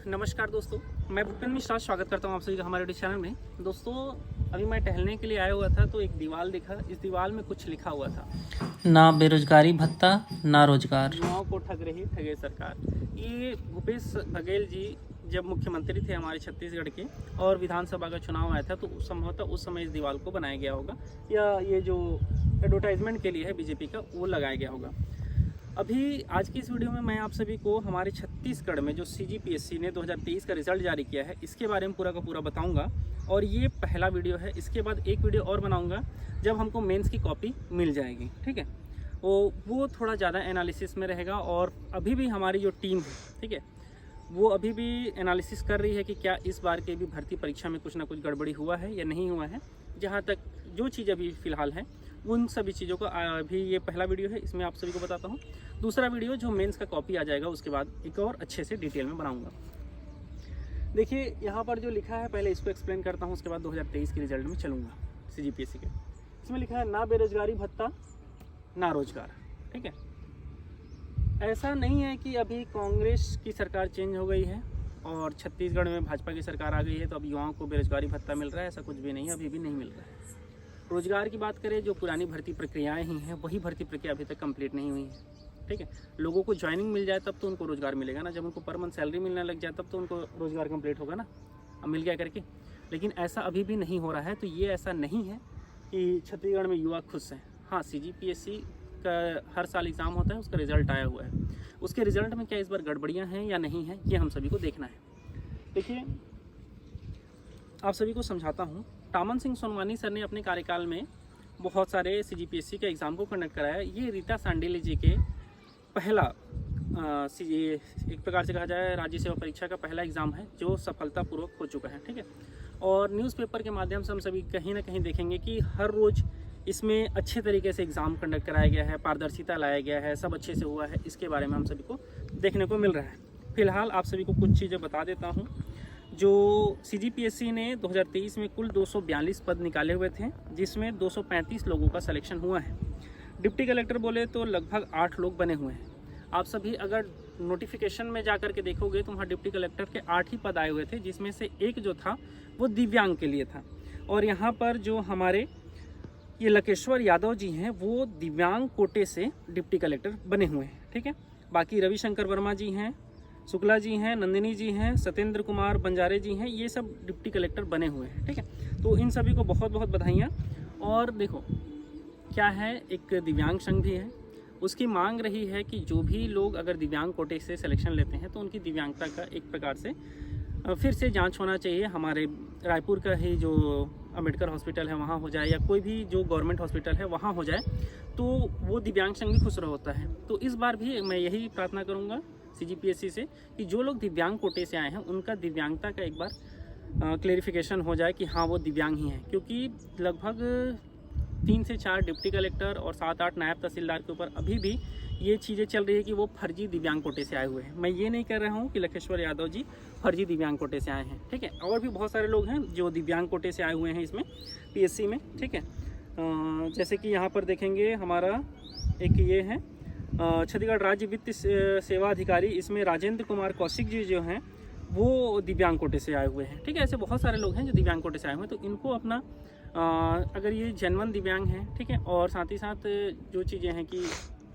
नमस्कार दोस्तों, मैं भूपेंद्र मिश्रा स्वागत करता हूं आप सभी का हमारे यूट्यूब चैनल में। दोस्तों, अभी मैं टहलने के लिए आया हुआ था तो एक दीवार दिखा। इस दीवार में कुछ लिखा हुआ था, ना बेरोजगारी भत्ता ना रोजगार, युवाओं को ठग रही ठगे सरकार। ये भूपेश बघेल जी जब मुख्यमंत्री थे हमारे छत्तीसगढ़ के और विधानसभा का चुनाव आया था तो संभवतः उस समय इस दीवार को बनाया गया होगा, या ये जो एडवर्टाइजमेंट के लिए है बीजेपी का वो लगाया गया होगा। अभी आज की इस वीडियो में मैं आप सभी को हमारे छत्तीसगढ़ में जो CGPSC ने 2023 का रिजल्ट जारी किया है इसके बारे में पूरा का पूरा बताऊंगा। और ये पहला वीडियो है, इसके बाद एक वीडियो और बनाऊंगा जब हमको मेंस की कॉपी मिल जाएगी, ठीक है। वो थोड़ा ज़्यादा एनालिसिस में रहेगा। और अभी भी हमारी जो टीम है, ठीक है, वो अभी भी एनालिसिस कर रही है कि क्या इस बार के भी भर्ती परीक्षा में कुछ ना कुछ गड़बड़ी हुआ है या नहीं हुआ है। जहाँ तक जो चीज़ अभी फ़िलहाल है उन सभी चीज़ों को अभी ये पहला वीडियो है, इसमें आप सभी को बताता हूँ। दूसरा वीडियो जो मेंस का कॉपी आ जाएगा उसके बाद एक और अच्छे से डिटेल में बनाऊंगा। देखिए यहाँ पर जो लिखा है पहले इसको एक्सप्लेन करता हूँ, उसके बाद 2023 के रिजल्ट में चलूँगा CGPSC के। इसमें लिखा है ना बेरोजगारी भत्ता ना रोजगार, ठीक है। ऐसा नहीं है कि अभी कांग्रेस की सरकार चेंज हो गई है और छत्तीसगढ़ में भाजपा की सरकार आ गई है तो अब युवाओं को बेरोजगारी भत्ता मिल रहा है, ऐसा कुछ भी नहीं है, अभी भी नहीं मिल रहा है। रोजगार की बात करें, जो पुरानी भर्ती प्रक्रियाएं ही हैं वही भर्ती प्रक्रिया अभी तक कंप्लीट नहीं हुई है, ठीक है। लोगों को ज्वाइनिंग मिल जाए तब तो उनको रोजगार मिलेगा ना, जब उनको पर मंथ सैलरी मिलने लग जाए तब तो उनको रोजगार कंप्लीट होगा ना, अब मिल गया करके। लेकिन ऐसा अभी भी नहीं हो रहा है। तो ये ऐसा नहीं है कि छत्तीसगढ़ में युवा खुश हैं। हाँ, CGPSC का हर साल एग्ज़ाम होता है, उसका रिज़ल्ट आया हुआ है। उसके रिज़ल्ट में क्या इस बार गड़बड़ियाँ हैं या नहीं हैं, ये हम सभी को देखना है। देखिए, आप सभी को समझाता हूँ। टामन सिंह सोनवानी सर ने अपने कार्यकाल में बहुत सारे CGPSC के एग्ज़ाम को कंडक्ट कराया। ये रीता सांडिल्य जी के पहला एक प्रकार से कहा जाए राज्य सेवा परीक्षा का पहला एग्ज़ाम है जो सफलतापूर्वक हो चुका है, ठीक है। और न्यूज़पेपर के माध्यम से हम सभी कहीं ना कहीं देखेंगे कि हर रोज़ इसमें अच्छे तरीके से एग्ज़ाम कंडक्ट कराया गया है, पारदर्शिता लाया गया है, सब अच्छे से हुआ है। इसके बारे में हम सभी को देखने को मिल रहा है। फिलहाल आप सभी को कुछ चीज़ें बता देता हूँ। जो CGPSC ने 2023 में कुल 242 पद निकाले हुए थे, जिसमें 235 लोगों का सिलेक्शन हुआ है। डिप्टी कलेक्टर बोले तो लगभग 8 लोग बने हुए हैं। आप सभी अगर नोटिफिकेशन में जा कर के देखोगे तो वहाँ डिप्टी कलेक्टर के 8 ही पद आए हुए थे, जिसमें से एक जो था वो दिव्यांग के लिए था। और यहाँ पर जो हमारे ये लकेश्वर यादव जी हैं वो दिव्यांग कोटे से डिप्टी कलेक्टर बने हुए हैं, ठीक है। बाकी रविशंकर वर्मा जी हैं, शुक्ला जी हैं, नंदिनी जी हैं, सत्येंद्र कुमार बंजारे जी हैं, ये सब डिप्टी कलेक्टर बने हुए हैं, ठीक है। तो इन सभी को बहुत बहुत बधाइयाँ। और देखो क्या है, एक दिव्यांग संघ भी है, उसकी मांग रही है कि जो भी लोग अगर दिव्यांग कोटे से सिलेक्शन लेते हैं तो उनकी दिव्यांगता का एक प्रकार से फिर से जांच होना चाहिए। हमारे रायपुर का ही जो अम्बेडकर हॉस्पिटल है वहाँ हो जाए, या कोई भी जो गवर्नमेंट हॉस्पिटल है वहाँ हो जाए, तो वो दिव्यांग संघ भी खुश होता है। तो इस बार भी मैं यही प्रार्थना करूँगा CGPSC से कि जो लोग दिव्यांग कोटे से आए हैं उनका दिव्यांगता का एक बार क्लेरिफिकेशन हो जाए कि हाँ वो दिव्यांग ही हैं। क्योंकि लगभग 3 से 4 डिप्टी कलेक्टर और 7-8 नायब तहसीलदार के ऊपर अभी भी ये चीज़ें चल रही है कि वो फर्जी दिव्यांग कोटे से आए हुए हैं। मैं ये नहीं कह रहा हूँ कि लकेश्वर यादव जी फर्जी दिव्यांग कोटे से आए हैं, ठीक है। और भी बहुत सारे लोग हैं जो दिव्यांग कोटे से आए हुए हैं इसमें PSC में, ठीक है। जैसे कि यहाँ पर देखेंगे हमारा एक ये है छत्तीसगढ़ राज्य वित्त सेवा अधिकारी, इसमें राजेंद्र कुमार कौशिक जी जो हैं वो दिव्यांग कोटे से आए हुए हैं, ठीक है। ऐसे बहुत सारे लोग हैं जो दिव्यांग कोटे से आए हुए हैं। तो इनको अपना अगर ये जेन्युइन दिव्यांग हैं, ठीक है, और साथ ही साथ जो चीज़ें हैं कि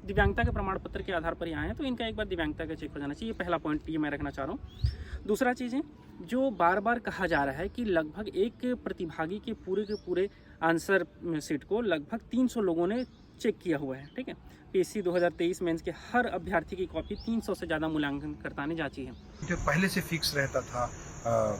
दिव्यांगता के प्रमाण पत्र के आधार पर ही आए हैं, तो इनका एक बार दिव्यांगता का चेक हो जाना चाहिए। पहला पॉइंट ये मैं रखना चाह रहा हूँ। दूसरा चीज़ है जो बार बार कहा जा रहा है कि लगभग एक प्रतिभागी के पूरे आंसर सीट को लगभग 300 लोगों ने चेक किया हुआ है, ठीक है। PSC 2023 मेंस के हर अभ्यर्थी की कॉपी 300 से ज़्यादा मूल्यांकनकर्ता ने जांची है। जो पहले से फिक्स रहता था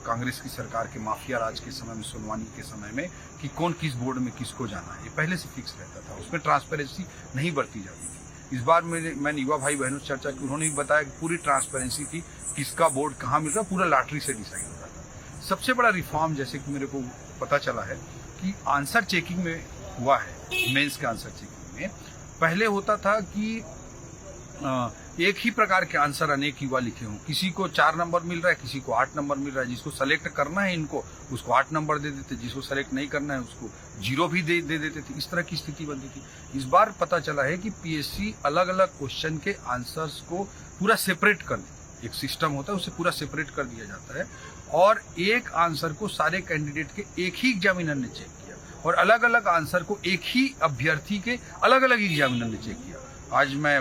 कांग्रेस की सरकार के माफिया राज के समय में, सोनवानी के समय में, कि कौन किस बोर्ड में किसको जाना है, ये पहले से फिक्स रहता था। उसमें ट्रांसपेरेंसी नहीं बरती जाती थी। इस बार मैंने युवा भाई बहनों से चर्चा की, उन्होंने भी बताया कि पूरी ट्रांसपेरेंसी थी, किसका बोर्ड कहाँ मिल रहा, पूरा लॉटरी से डिसाइड होता था। सबसे बड़ा रिफॉर्म जैसे कि मेरे को पता चला है कि आंसर चेकिंग में हुआ है। मेंस के आंसर चेकिंग में पहले होता था कि एक ही प्रकार के आंसर अनेक युवा लिखे हों, किसी को 4 नंबर मिल रहा है, किसी को 8 नंबर मिल रहा है। जिसको सेलेक्ट करना है इनको उसको 8 नंबर दे देते, जिसको सेलेक्ट नहीं करना है उसको 0 भी दे देते थे। इस तरह की स्थिति बनती थी। इस बार पता चला है कि PSC अलग अलग क्वेश्चन के आंसर्स को पूरा सेपरेट कर दे। एक सिस्टम होता है, उसे पूरा सेपरेट कर दिया जाता है और एक आंसर को सारे कैंडिडेट के एक ही एग्जामिनर ने चेक किया और अलग अलग आंसर को एक ही अभ्यर्थी के अलग अलग एग्जामिनर ने चेक किया। आज मैं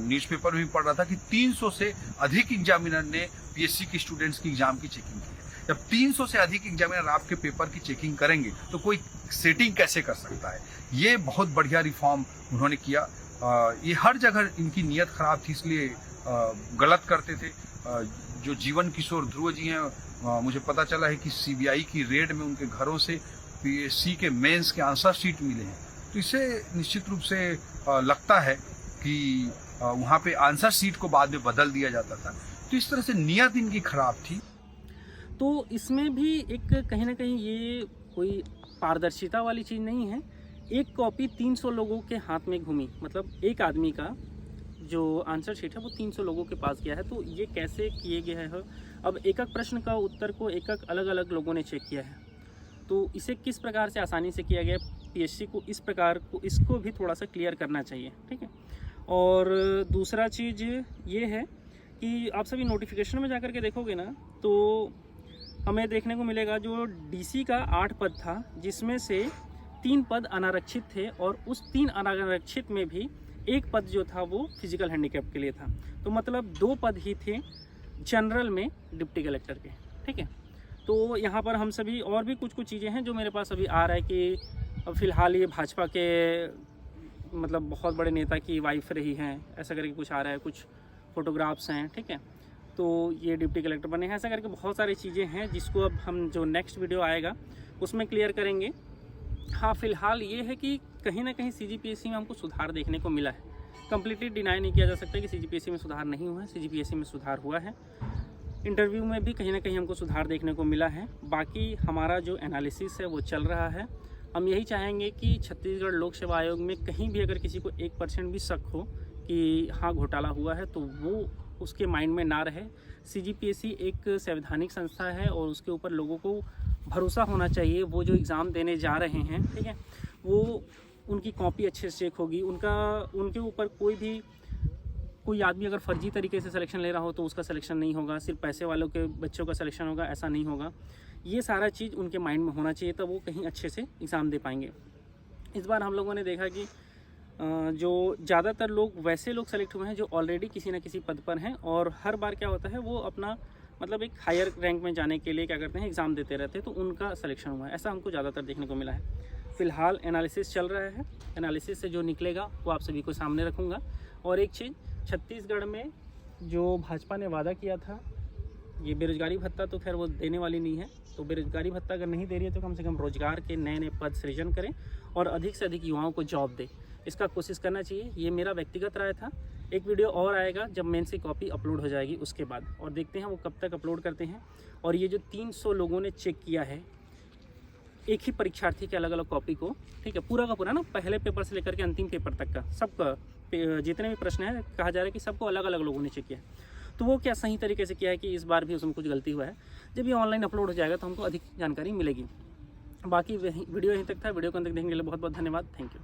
न्यूज़पेपर में भी पढ़ रहा था कि 300 से अधिक एग्जामिनर ने पीएससी के स्टूडेंट्स की एग्जाम की चेकिंग की है। जब 300 से अधिक एग्जामिनर आपके पेपर की चेकिंग करेंगे तो कोई सेटिंग कैसे कर सकता है। ये बहुत बढ़िया रिफॉर्म उन्होंने किया। ये हर जगह इनकी नीयत खराब थी, इसलिए गलत करते थे। जो जीवन किशोर ध्रुव जी हैं, मुझे पता चला है कि सीबीआई की रेड में उनके घरों से पीएससी के मेंस के आंसर शीट मिले हैं। तो इससे निश्चित रूप से लगता है कि वहाँ पे आंसर शीट को बाद में बदल दिया जाता था। तो इस तरह से नीयत इनकी खराब थी। तो इसमें भी एक कहीं ना कहीं ये कोई पारदर्शिता वाली चीज़ नहीं है। एक कॉपी 300 लोगों के हाथ में घूमी, मतलब एक आदमी का जो आंसर शीट है वो 300 लोगों के पास गया है। तो ये कैसे किए गए हैं? अब एक एक प्रश्न का उत्तर को एक एक अलग अलग लोगों ने चेक किया है, तो इसे किस प्रकार से आसानी से किया गया, पीएससी को इस प्रकार को इसको भी थोड़ा सा क्लियर करना चाहिए, ठीक है। और दूसरा चीज़ ये है कि आप सभी नोटिफिकेशन में जाकर के देखोगे ना, तो हमें देखने को मिलेगा जो डीसी का 8 पद था, जिसमें से 3 पद अनारक्षित थे और उस 3 अनारक्षित में भी एक पद जो था वो फिजिकल हैंडीकैप के लिए था। तो मतलब 2 पद ही थे जनरल में डिप्टी कलेक्टर के, ठीक है। तो यहाँ पर हम सभी और भी कुछ चीज़ें हैं जो मेरे पास अभी आ रहा है कि फिलहाल ये भाजपा के मतलब बहुत बड़े नेता की वाइफ रही हैं, ऐसा करके कुछ आ रहा है, कुछ फोटोग्राफ्स हैं, ठीक है। तो ये डिप्टी कलेक्टर बने हैं, ऐसा करके बहुत सारी चीज़ें हैं जिसको अब हम जो नेक्स्ट वीडियो आएगा उसमें क्लियर करेंगे। हाँ, फिलहाल ये है कि कहीं ना कहीं सीजीपीएससी में हमको सुधार देखने को मिला है। कम्प्लीटली डिनाई नहीं किया जा सकता कि सीजीपीएससी में सुधार नहीं हुआ है, सीजीपीएससी में सुधार हुआ है। इंटरव्यू में भी कहीं ना कहीं हमको सुधार देखने को मिला है। बाकी हमारा जो एनालिसिस है वो चल रहा है। हम यही चाहेंगे कि छत्तीसगढ़ लोक सेवा आयोग में कहीं भी अगर किसी को 1% भी शक हो कि हाँ घोटाला हुआ है तो वो उसके माइंड में ना रहे। सीजीपीएससी एक संवैधानिक संस्था है और उसके ऊपर लोगों को भरोसा होना चाहिए। वो जो एग्ज़ाम देने जा रहे हैं, ठीक है, वो उनकी कॉपी अच्छे से चेक होगी, उनके ऊपर कोई आदमी अगर फर्जी तरीके से सिलेक्शन ले रहा हो तो उसका सिलेक्शन नहीं होगा, सिर्फ पैसे वालों के बच्चों का सिलेक्शन होगा, ऐसा नहीं होगा। ये सारा चीज़ उनके माइंड में होना चाहिए, तब वो कहीं अच्छे से एग्ज़ाम दे पाएंगे। इस बार हम लोगों ने देखा कि जो ज़्यादातर लोग वैसे लोग सेलेक्ट हुए हैं जो ऑलरेडी किसी न किसी पद पर हैं, और हर बार क्या होता है वो अपना मतलब एक हायर रैंक में जाने के लिए क्या करते हैं, एग्ज़ाम देते रहते हैं, तो उनका सिलेक्शन हुआ है, ऐसा हमको ज़्यादातर देखने को मिला है। फ़िलहाल एनालिसिस चल रहा है, एनालिसिस से जो निकलेगा वो आप सभी को सामने रखूँगा। और एक चीज़, छत्तीसगढ़ में जो भाजपा ने वादा किया था, ये बेरोजगारी भत्ता तो खैर वो देने वाली नहीं है, तो बेरोजगारी भत्ता अगर नहीं दे रही है तो कम से कम रोजगार के नए नए पद सृजन करें और अधिक से अधिक युवाओं को जॉब दे, इसका कोशिश करना चाहिए। ये मेरा व्यक्तिगत राय था। एक वीडियो और आएगा जब मेंस की कॉपी अपलोड हो जाएगी उसके बाद, और देखते हैं वो कब तक अपलोड करते हैं। और ये जो 300 लोगों ने चेक किया है एक ही परीक्षार्थी के अलग अलग कॉपी को, ठीक है, पूरा का पूरा ना, पहले पेपर से लेकर के अंतिम पेपर तक का सबका जितने भी प्रश्न है, कहा जा रहा है कि सबको अलग अलग लोगों ने चेक किया है। तो वो क्या सही तरीके से किया है कि इस बार भी उसमें कुछ गलती हुआ है। जब ये ऑनलाइन अपलोड हो जाएगा तो हमको अधिक जानकारी मिलेगी। बाकी वीडियो यहीं तक था। वीडियो को अंत तक देखने के लिए बहुत बहुत धन्यवाद। Thank you.